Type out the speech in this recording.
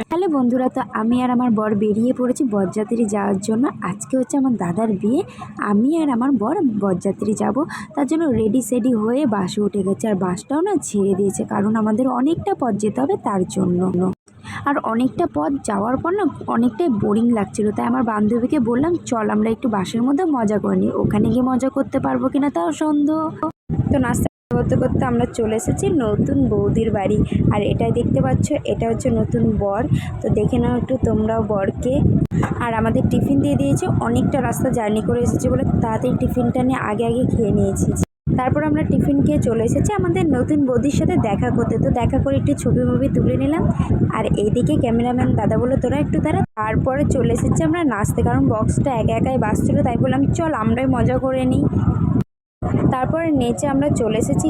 Hello বন্ধুরা, তো আমি আর আমার বর বেরিয়ে পড়েছি বরযাত্রী যাওয়ার জন্য। আজকে হচ্ছে আমার দাদার বিয়ে, আমি আর আমার বর বরযাত্রী যাব। তার জন্য রেডি সেডি হয়ে বাসে উঠে গেছে, আর বাসটাও না ছেড়ে দিয়েছে, কারণ আমাদের অনেকটা পথ যেতে হবে তার জন্য। আর অনেকটা পথ যাওয়ার পর না অনেকটাই বোরিং লাগছিল, তাই আমার বান্ধবীকে বললাম চল আমরা একটু বাসের মধ্যে মজা করে নিই। ওখানে গিয়ে মজা করতে পারবো কিনা তাও সন্দেহ। তো নাস্তা করতে করতে আমরা চলে এসেছি নতুন বৌদির বাড়ি। আর এটাই দেখতে পাচ্ছ, এটা হচ্ছে নতুন বর। তো দেখে নাও একটু তোমরাও বরকে। আর আমাদের টিফিন দিয়ে দিয়েছে, অনেকটা রাস্তা জার্নি করে এসেছি বলে তাড়াতাড়ি টিফিনটা নিয়ে আগে আগে খেয়ে নিয়েছি। তারপর আমরা টিফিন খেয়ে চলে এসেছি আমাদের নতুন বৌদির সাথে দেখা করতে। তো দেখা করে একটু ছবি তুলে নিলাম। আর এইদিকে ক্যামেরাম্যান দাদা বললো তোরা একটু দাঁড়া। তারপরে চলে এসেছি আমরা নাচতে, কারণ বক্সটা একা একাই বাজছিল, তাই বললাম চল আমরাই মজা করে নিই। তারপরে নেচে আমরা চলে এসেছি